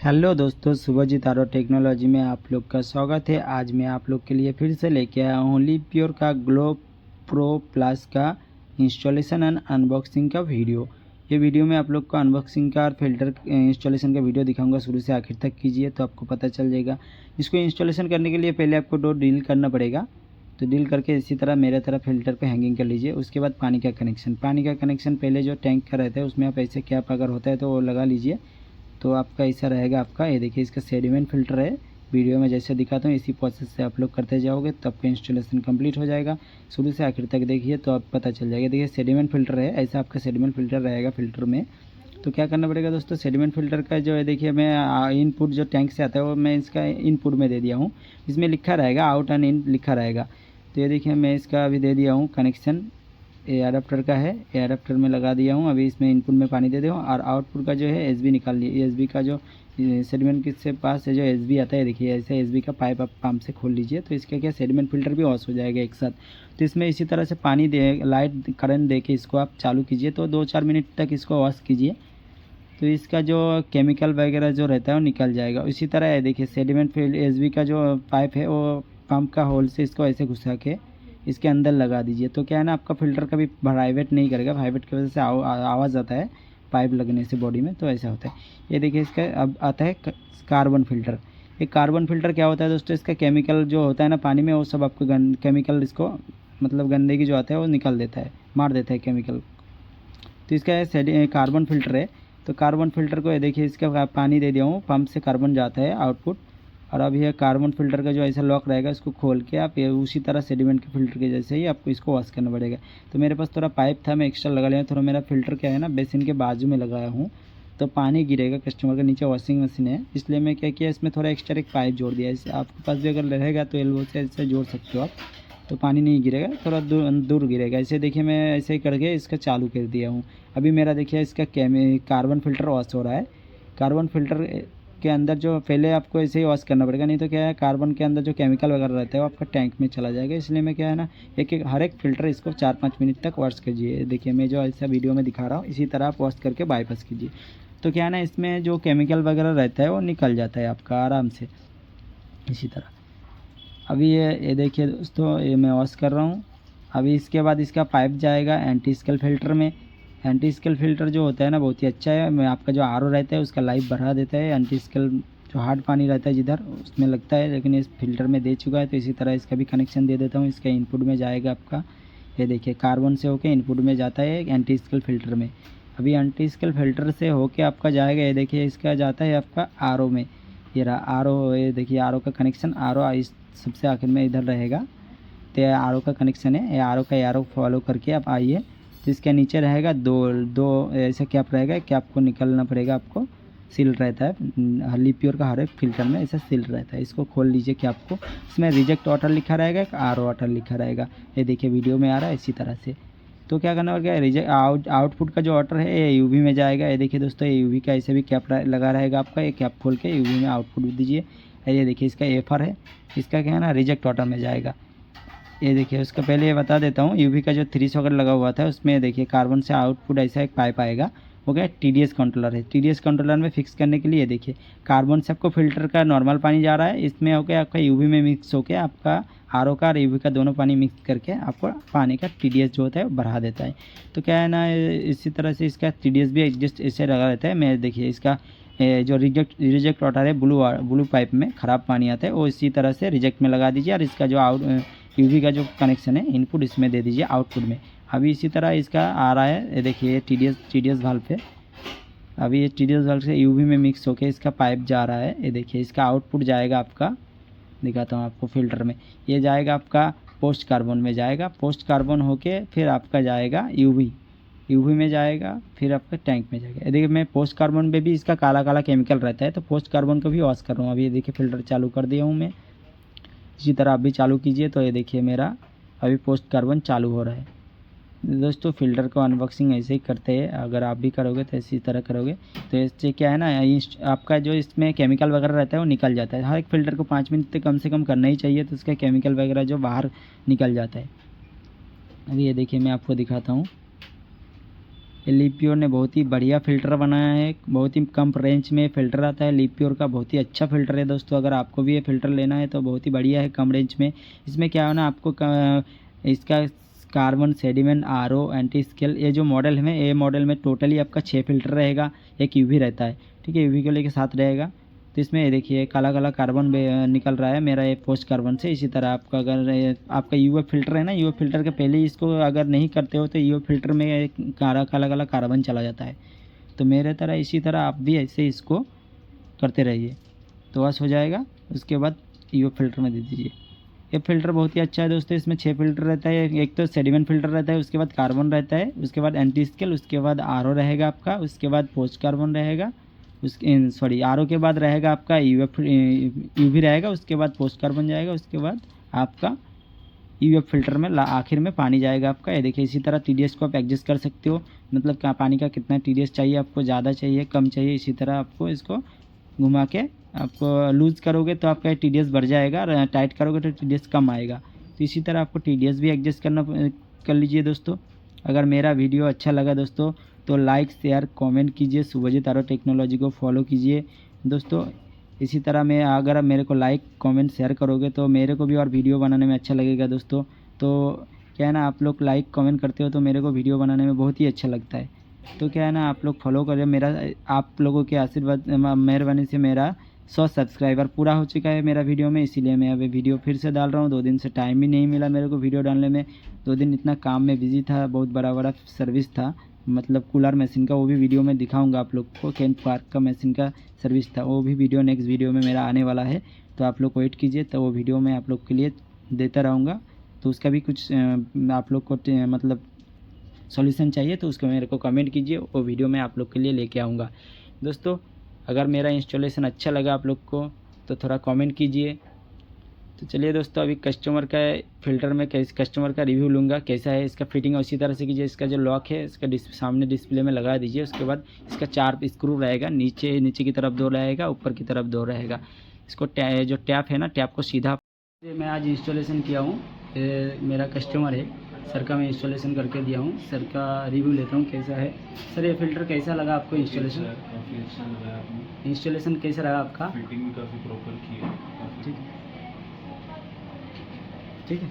Hello दोस्तों, शुभजीत आरो technology में आप लोग का स्वागत है। आज मैं आप लोग के लिए फिर से लेके आया हूँ लिप्योर का ग्लो प्रो प्लस का इंस्टॉलेशन एंड अनबॉक्सिंग का वीडियो। ये वीडियो में आप लोग को अनबॉक्सिंग का और फिल्टर इंस्टॉलेशन का वीडियो दिखाऊंगा। शुरू से आखिर तक कीजिए तो आपको पता चल जाएगा। इसको इंस्टॉलेशन करने के लिए पहले आपको डोर डील करना पड़ेगा। तो डील करके इसी तरह मेरे तरह फिल्टर पे हैंगिंग कर लीजिए। उसके बाद पानी का कनेक्शन पहले जो टैंक का रहता है उसमें आप ऐसे कैप अगर होता है तो वो लगा लीजिए। तो आपका ऐसा रहेगा। आपका ये देखिए, इसका सेडिमेंट फ़िल्टर है। वीडियो में जैसे दिखाता हूँ इसी प्रोसेस से आप लोग करते जाओगे तो आपका इंस्टॉलेशन कंप्लीट हो जाएगा। शुरू से आखिर तक देखिए तो आप पता चल जाएगा। देखिए सेडिमेंट फ़िल्टर है, ऐसा आपका सेडिमेंट फ़िल्टर रहेगा फ़िल्टर में। तो क्या करना पड़ेगा दोस्तों, सेडिमेंट फ़िल्टर का जो है देखिए, मैं इनपुट जो टैंक से आता है वो मैं इसका इनपुट में दे दिया हूँ। इसमें लिखा रहेगा आउट एंड इन लिखा रहेगा। तो ये देखिए मैं इसका अभी दे दिया हूँ कनेक्शन। ये अडाप्टर का है, ये अडाप्टर में लगा दिया हूँ। अभी इसमें इनपुट में पानी दे दूँ और आउटपुट का जो है एसबी निकाल लिए। एसबी का जो सेडिमेंट के पास है जो एसबी आता है, देखिए ऐसे एसबी का पाइप आप पंप से खोल लीजिए तो इसका क्या सेडिमेंट फ़िल्टर भी वॉश हो जाएगा एक साथ। तो इसमें इसी तरह से पानी दे, लाइट करंट दे के इसको आप चालू कीजिए। तो 2-4 मिनट तक इसको वॉश कीजिए तो इसका जो केमिकल वगैरह जो रहता है वो निकल जाएगा। इसी तरह है देखिए, सेडिमेंट फील्ड एसबी का जो पाइप है वो पंप का होल से इसको ऐसे घुसा के इसके अंदर लगा दीजिए। तो क्या है ना, आपका फ़िल्टर कभी वाइब्रेट नहीं करेगा। वाइब्रेट की वजह से आवाज़ आता है पाइप लगने से बॉडी में, तो ऐसा होता है। ये देखिए इसका अब आता है कार्बन फ़िल्टर। ये कार्बन फ़िल्टर क्या होता है दोस्तों, इसका केमिकल जो होता है ना पानी में, वो सब आपको केमिकल इसको मतलब गंदगी जो आता है वो निकाल देता है, मार देता है केमिकल। तो इसका कार्बन फ़िल्टर है। तो कार्बन फ़िल्टर को ये देखिए, इसका पानी दे दिया हूँ, पंप से कार्बन जाता है आउटपुट। और अब यह कार्बन फ़िल्टर का जो ऐसा लॉक रहेगा इसको खोल के आप ये उसी तरह सेडिमेंट के फ़िल्टर के जैसे ही आपको इसको वॉश करना पड़ेगा। तो मेरे पास थोड़ा पाइप था, मैं एक्स्ट्रा लगा लिया। थोड़ा मेरा फ़िल्टर क्या है ना बेसिन के बाजू में लगाया हूँ, तो पानी गिरेगा कस्टमर के नीचे। वॉशिंग मशीन है इसलिए मैं क्या किया, इसमें थोड़ा एक्स्ट्रा एक पाइप जोड़ दिया। इससे आपके पास भी अगर रहेगा तो एल्बो से ऐसे जोड़ सकते हो आप, तो पानी नहीं गिरेगा, थोड़ा दूर गिरेगा। ऐसे देखिए मैं ऐसे ही करके इसका चालू कर दिया हूँ। अभी मेरा देखिए इसका कार्बन फ़िल्टर वॉश हो रहा है। कार्बन फ़िल्टर के अंदर जो पहले आपको ऐसे ही वॉश करना पड़ेगा, नहीं तो क्या है कार्बन के अंदर जो केमिकल वगैरह रहता है वो आपका टैंक में चला जाएगा। इसलिए मैं क्या है ना हर एक फ़िल्टर इसको 4-5 मिनट तक वॉश कीजिए। देखिए मैं जो ऐसा वीडियो में दिखा रहा हूँ इसी तरह आप वॉश करके बाईपास कीजिए। तो क्या है ना, इसमें जो केमिकल वगैरह रहता है वो निकल जाता है आपका आराम से इसी तरह। अभी ये देखिए दोस्तों, ये मैं वॉश कर रहा हूँ। अभी इसके बाद इसका पाइप जाएगा एंटी स्केल फ़िल्टर में। एंटी स्केल फ़िल्टर जो होता है ना बहुत ही अच्छा है। मैं आपका जो आरओ रहता है उसका लाइफ बढ़ा देता है। एंटी स्केल जो हार्ड पानी रहता है जिधर उसमें लगता है, लेकिन इस फ़िल्टर में दे चुका है। तो इसी तरह इसका भी कनेक्शन दे देता हूँ। इसका इनपुट में जाएगा आपका, ये देखिए कार्बन से होके इनपुट में जाता है एंटी स्केल फ़िल्टर में। अभी एंटी स्केल फ़िल्टर से होके आपका जाएगा, ये देखिए इसका जाता है आपका आरओ में। ये रहा आरओ, ये देखिए आरओ का कनेक्शन। आरओ इस सबसे आखिर में इधर रहेगा। तो ये आरओ का कनेक्शन है। ये आरओ का एरो फॉलो करके आप आइए। तो इसके नीचे रहेगा दो ऐसा कैप रहेगा। कैप को निकलना पड़ेगा आपको, सील रहता है लिप्योर का हर एक फ़िल्टर में ऐसा सील रहता है। इसको खोल लीजिए कैप को। इसमें रिजेक्ट वाटर लिखा रहेगा, एक आरओ वाटर लिखा रहेगा। ये देखिए वीडियो में आ रहा है इसी तरह से। तो क्या करना होगा, आउटपुट का जो वाटर है ये यूवी में जाएगा। ये देखिए दोस्तों, ये यूवी का ऐसे भी कैप लगा रहेगा आपका। ये कैप खोल के यूवी में आउटपुट दीजिए। ये देखिए इसका एफर है, इसका क्या है ना रिजेक्ट वाटर में जाएगा। ये देखिए उसका पहले ये बता देता हूँ, यूवी का जो 3 सॉकेट लगा हुआ था उसमें देखिए कार्बन से आउटपुट ऐसा एक पाइप आएगा। वो क्या टीडीएस कंट्रोलर है। टीडीएस कंट्रोलर में फिक्स करने के लिए देखिए कार्बन से आपको फ़िल्टर का नॉर्मल पानी जा रहा है, इसमें होकर आपका यूवी में मिक्स होकर आपका आरओ का और यूवी का दोनों पानी मिक्स करके आपको पानी का टीडीएस जो होता है वो बढ़ा देता है। तो क्या है ना, इसी तरह से इसका टीडीएस भी एडजस्ट ऐसे लगा रहता है। मैं देखिए इसका जो रिजेक्ट वाटर है ब्लू पाइप में ख़राब पानी आता है वो इसी तरह से रिजेक्ट में लगा दीजिए। और इसका जो यूवी का जो कनेक्शन है इनपुट इसमें दे दीजिए आउटपुट में। अभी इसी तरह इसका आ रहा है, ये देखिए टीडीएस वाल्व पे। अभी ये टीडीएस वाल्व से यूवी में मिक्स होकर इसका पाइप जा रहा है। ये देखिए इसका आउटपुट जाएगा आपका, दिखाता हूँ आपको फ़िल्टर में। ये जाएगा आपका पोस्ट कार्बन में जाएगा। पोस्ट कार्बन होके फिर आपका जाएगा यूवी में जाएगा, फिर आपका टैंक में जाएगा। ये देखिए मैं पोस्ट कार्बन में भी इसका काला काला केमिकल रहता है तो पोस्ट कार्बन को भी वॉश कर रहा हूँ। अभी ये देखिए फ़िल्टर चालू कर दिया हूँ मैं। इसी तरह आप भी चालू कीजिए। तो ये देखिए मेरा अभी पोस्ट कार्बन चालू हो रहा है। दोस्तों फ़िल्टर को अनबॉक्सिंग ऐसे ही करते हैं, अगर आप भी करोगे तो इसी तरह करोगे तो इससे क्या है ना आपका जो इसमें केमिकल वगैरह रहता है वो निकल जाता है। हर एक फ़िल्टर को 5 मिनट तक कम से कम करना ही चाहिए, तो उसका केमिकल वगैरह जो बाहर निकल जाता है। अभी ये देखिए मैं आपको दिखाता हूँ। ये लिप्योर ने बहुत ही बढ़िया फ़िल्टर बनाया है, बहुत ही कम रेंज में फ़िल्टर आता है। लिप्योर का बहुत ही अच्छा फ़िल्टर है दोस्तों, अगर आपको भी ये फ़िल्टर लेना है तो बहुत ही बढ़िया है कम रेंज में। इसमें क्या है ना, आपको इसका carbon, sediment, RO, anti scale, ये जो मॉडल है, ये मॉडल में टोटली आपका 6 फ़िल्टर रहेगा, एक यूवी रहता है, ठीक है, यूवी के साथ रहेगा। तो इसमें ये देखिए काला काला कार्बन निकल रहा है मेरा ये पोस्ट कार्बन से। इसी तरह आपका अगर आपका यूएफ फ़िल्टर है ना, यूएफ फ़िल्टर के पहले ही इसको अगर नहीं करते हो तो यूएफ फ़िल्टर में काला काला कार्बन चला जाता है। तो मेरे तरह इसी तरह आप भी ऐसे इसको करते रहिए तो बस हो जाएगा। उसके बाद यूएफ फ़िल्टर में दे दीजिए। ये फ़िल्टर बहुत ही अच्छा है दोस्तों, इसमें 6 फ़िल्टर रहता है। एक तो सेडिमेंट फ़िल्टर रहता है, उसके बाद कार्बन रहता है, उसके बाद एंटी स्केल, उसके बाद आरओ रहेगा आपका, उसके बाद पोस्ट कार्बन रहेगा, उसके आरओ के बाद रहेगा आपका यूवी रहेगा, उसके बाद पोस्ट कार्बन जाएगा, उसके बाद आपका यूएफ फ़िल्टर में आखिर में पानी जाएगा आपका। ये देखिए इसी तरह टीडीएस को आप एडजस्ट कर सकते हो, मतलब क्या पानी का कितना टीडीएस चाहिए आपको, ज़्यादा चाहिए कम चाहिए, इसी तरह आपको इसको घुमा के आपको लूज़ करोगे तो आपका टीडीएस बढ़ जाएगा, और टाइट करोगे तो टीडीएस कम आएगा। तो इसी तरह आपको टीडीएस भी एडजस्ट कर लीजिए दोस्तों। अगर मेरा वीडियो अच्छा लगा दोस्तों तो लाइक, शेयर, कमेंट कीजिए। शुभजीत आरो टेक्नोलॉजी को फॉलो कीजिए दोस्तों। इसी तरह मैं अगर आप मेरे को लाइक, कमेंट, शेयर करोगे तो मेरे को भी और वीडियो बनाने में अच्छा लगेगा दोस्तों। तो क्या है ना, आप लोग लाइक कमेंट करते हो तो मेरे को वीडियो बनाने में बहुत ही अच्छा लगता है। तो क्या है ना, आप लोग फॉलो करें मेरा, आप लोगों के आशीर्वाद मेहरबानी से मेरा 100 सब्सक्राइबर पूरा हो चुका है मेरा वीडियो में, इसीलिए मैं अभी वीडियो फिर से डाल रहा हूँ। 2 दिन से टाइम ही नहीं मिला मेरे को वीडियो डालने में, 2 दिन इतना काम में बिजी था, बहुत बड़ा सर्विस था, मतलब कूलर मशीन का, वो भी वीडियो में दिखाऊंगा आप लोग को। कैंप पार्क का मशीन का सर्विस था, वो भी वीडियो नेक्स्ट वीडियो में मेरा आने वाला है, तो आप लोग वेट कीजिए, तो वो वीडियो मैं आप लोग के लिए देता रहूँगा। तो उसका भी कुछ आप लोग को मतलब सॉल्यूशन चाहिए तो उसको मेरे को कमेंट कीजिए, वो वीडियो मैं आप लोग के लिए लेके आऊँगा दोस्तों। अगर मेरा इंस्टॉलेशन अच्छा लगा आप लोग को तो थोड़ा कमेंट कीजिए। तो चलिए दोस्तों, अभी कस्टमर का फ़िल्टर में कस्टमर का रिव्यू लूँगा कैसा है इसका फिटिंग, उसी तरह से कीजिए। इसका जो लॉक है इसका सामने डिस्प्ले में लगा दीजिए। उसके बाद इसका 4 स्क्रू रहेगा, नीचे की तरफ 2 रहेगा, ऊपर की तरफ 2 रहेगा। इसको जो टैप है ना, टैप को सीधा मैं आज इंस्टॉलेशन किया हूँ, मेरा कस्टमर है, सर का मैं इंस्टॉलेशन करके दिया हूँ। सर का रिव्यू लेता हूँ कैसा है। सर ये फ़िल्टर कैसा लगा आपको इंस्टॉलेशन? काफ़ी अच्छा लगा आपने, इंस्टॉलेशन कैसा रहा आपका? फिटिंग भी काफ़ी प्रॉपर की है। ठीक है, ठीक है।